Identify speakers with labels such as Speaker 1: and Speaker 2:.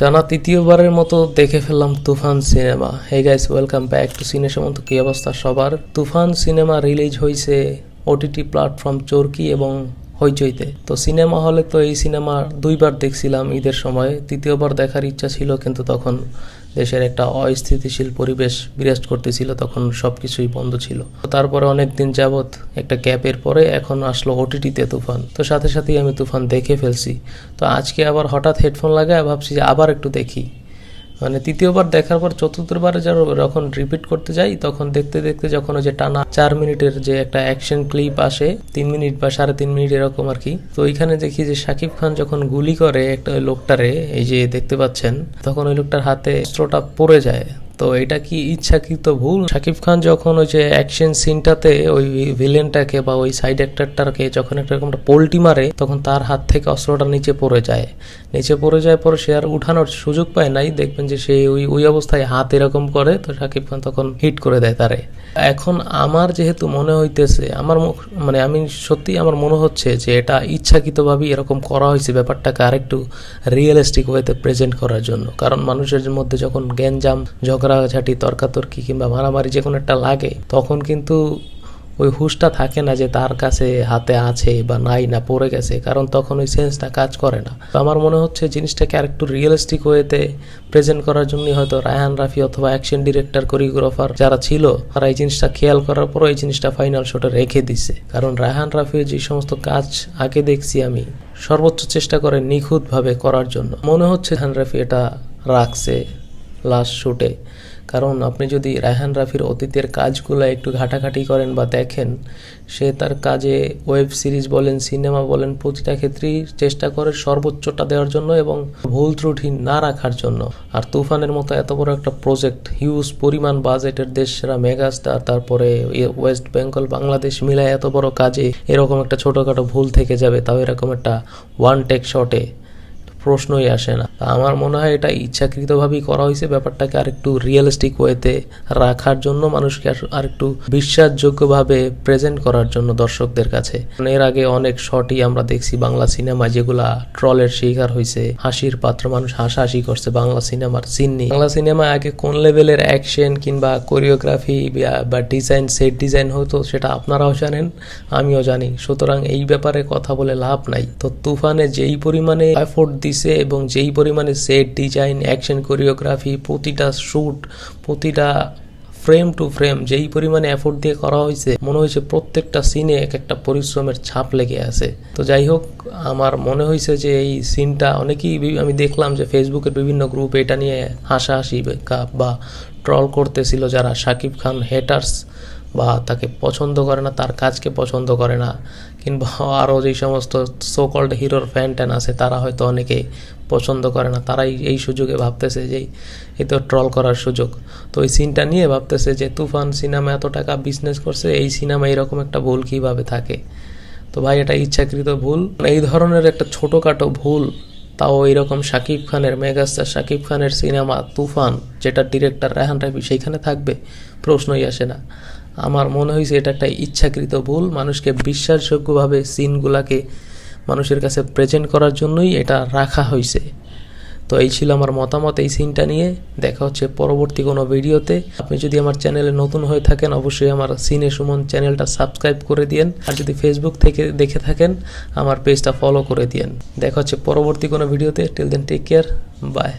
Speaker 1: টানা তৃতীয়বারের মতো দেখে ফেললাম Toofan cinema. Hey guys, welcome back to cine Sumanta. কি অবস্থা সবার? তুফান সিনেমা রিলিজ হয়েছে ওটিটি প্ল্যাটফর্ম চরকি এবং হইচইতে। তো সিনেমা হলে তো এই সিনেমা দুইবার দেখছিলাম ঈদের সময়। তৃতীয়বার দেখার ইচ্ছা ছিল, কিন্তু তখন দেশের একটা অস্থিতিশীল পরিবেশ বিরাজ করতেছিল, তখন সব কিছুই বন্ধ ছিল। তারপরে অনেক দিন যাবৎ একটা গ্যাপের পরে এখন আসলো ওটিটিতে তুফান। তো সাথে সাথেই আমি তুফান দেখে ফেলছি। তো আজকে আবার হঠাৎ হেডফোন লাগায় ভাবছি যে আবার একটু দেখি। মানে তৃতীয়বার দেখার পর চতুর্থবারে যখন রিপিট করতে যাই, তখন দেখতে দেখতে যখন ওই যে টানা 4 মিনিটের যে একটা অ্যাকশন ক্লিপ আসে, 3 মিনিট বা 3.5 মিনিট এরকম আর কি, তো ওইখানে দেখি যে শাকিব খান যখন গুলি করে একটা ওই লোকটারে, এই যে দেখতে পাচ্ছেন, তখন ওই লোকটার হাতে অস্ত্রটা পড়ে যায়। তো এটা কি ইচ্ছাকৃত ভুল? শাকিব খান যখন ওই যে অ্যাকশন সিনটাতে ওই ভিলেনটাকে বা ওই সাইড অ্যাক্টরটাকে যখন একটা এরকম পোল্টি মারে, তখন তার হাত থেকে অস্ত্রটা নিচে পড়ে যায়। পরে সে আর উঠানোর সুযোগ পায় নাই। দেখবেন যে সে ওই অবস্থায় হাত এরকম করে, তো শাকিব খান তখন হিট করে দেয় তারে। এখন আমার যেহেতু মনে হইতেছে, আমি সত্যি আমার মনে হচ্ছে যে এটা ইচ্ছাকৃতভাবেই এরকম করা হয়েছে, ব্যাপারটাকে আরেকটু রিয়েলিস্টিক ওয়েতে প্রেজেন্ট করার জন্য। কারণ মানুষের মধ্যে যখন গ্যাঞ্জাম, ঝগড়াঝাটি, তর্কাতর্কি কিংবা মারামারি যে কোনো একটা লাগে, তখন কিন্তু ওই হুশটা থাকে না যে তার কাছে হাতে আছে বা নাই, না পড়ে গেছে, কারণ তখন ওই সেন্সটা কাজ করে না। তো আমার মনে হচ্ছে জিনিসটাকে আরেকটু রিয়েলিস্টিক ওয়েতে প্রেজেন্ট করার জন্যই হয়তো রায়হান রাফি অথবা অ্যাকশন ডিরেক্টর, কোরিওগ্রাফার যারা ছিল, তারা এই জিনিসটা খেয়াল করার পর এই জিনিসটা ফাইনাল শটে রেখে দিছে। কারণ রায়হান রাফির যে সমস্ত কাজ আগে দেখছি আমি, সর্বোচ্চ চেষ্টা করে নিখুঁতভাবে করার জন্য। মনে হচ্ছে রায়হান রাফি এটা রাখছে লাস্ট শুটে। কারণ আপনি যদি রায়হান রাফির অতীতের কাজগুলো একটু ঘাটাঘাটি করেন বা দেখেন, সে তার কাজে ওয়েব সিরিজ বলেন, সিনেমা বলেন, প্রতিটা ক্ষেত্রেই চেষ্টা করে সর্বোচ্চটা দেওয়ার জন্য এবং ভুল ত্রুটি না রাখার জন্য। আর তুফানের মতো এত বড় একটা প্রজেক্ট, হিউজ পরিমাণ বাজেটের, দেশ সেরা মেগাস্টার, তারপরে ওয়েস্ট বেঙ্গল বাংলাদেশ মিলায় এত বড় কাজে এরকম একটা ছোটোখাটো ভুল থেকে যাবে, তাও এরকম একটা ওয়ান টেক শটে, প্রশ্নই আসে না। আমার মনে হয় এটা ইচ্ছাকৃতভাবেই করা হয়েছে, ব্যাপারটাকে আরেকটু রিয়েলিস্টিক ওয়েতে রাখার জন্য, মানুষকে আরেকটু বিশ্বাসযোগ্যভাবে প্রেজেন্ট করার জন্য দর্শকদের কাছে। এর আগে অনেক শটই আমরা দেখছি বাংলা সিনেমা যেগুলা ট্রলের শিকার হয়েছে, হাসির পাত্র, মানুষ হাসাহাসি করছে বাংলা সিনেমার সিন নিয়ে। বাংলা সিনেমা আগে কোন লেভেলের অ্যাকশন কিংবা কোরিওগ্রাফি বা ডিজাইন, সেট ডিজাইন হতো, সেটা আপনারাও জানেন, আমিও জানি। সুতরাং এই ব্যাপারে কথা বলে লাভ নাই। তো তুফানে যেই পরিমাণে এফোর্ট এবং যেই পরিমাণে সেট ডিজাইন, অ্যাকশন কোরিওগ্রাফি, প্রতিটা শুট, প্রতিটা ফ্রেম টু ফ্রেম যেই পরিমাণে এফোর্ট দিয়ে করা হয়েছে, মনে হয়েছে প্রত্যেকটা সিনে এক একটা পরিশ্রমের ছাপ লেগে আছে। তো যাই হোক, আমার মনে হয়েছে যে এই সিনটা অনেকেই, আমি দেখলাম যে ফেসবুকের বিভিন্ন গ্রুপে এটা নিয়ে হাসাহাসি বা ট্রল করতেছিল, যারা শাকিব খান হেটার্স বা তাকে পছন্দ করে না, তার কাজকে পছন্দ করে না, কিংবা আরও যেই সমস্ত সোকল্ড হিরোর ফ্যান ট্যান আছে, তারা হয়তো অনেকে পছন্দ করে না, তারাই এই সুযোগে ভাবতেছে যে এই তো ট্রল করার সুযোগ। তো এই সিনটা নিয়ে ভাবতেছে যে তুফান সিনেমা এত টাকা বিজনেস করছে, এই সিনেমা এরকম একটা ভুল কীভাবে থাকে। তো ভাই, এটা ইচ্ছাকৃত ভুল। এই ধরনের একটা ছোটোখাটো ভুল, তাও এইরকম শাকিব খানের, মেগাস্টার শাকিব খানের সিনেমা তুফান, যেটা ডিরেক্টর রায়হান রাফি, সেইখানে থাকবে, প্রশ্নই আসে না। আমার মনে হয়েছে এটা একটা ইচ্ছাকৃত ভুল, মানুষকে বিশ্বাসযোগ্যভাবে সিনগুলাকে মানুষের কাছে প্রেজেন্ট করার জন্যই এটা রাখা হয়েছে। তো এই ছিল আমার মতামত এই সিনটা নিয়ে। দেখা হচ্ছে পরবর্তী কোনো ভিডিওতে। আপনি যদি আমার চ্যানেলে নতুন হয়ে থাকেন, অবশ্যই আমার সিনে সুমন চ্যানেলটা সাবস্ক্রাইব করে দিয়েন। আর যদি ফেসবুক থেকে দেখে থাকেন, আমার পেজটা ফলো করে দিয়েন। দেখা হচ্ছে পরবর্তী কোনো ভিডিওতে। Till then, take care, by.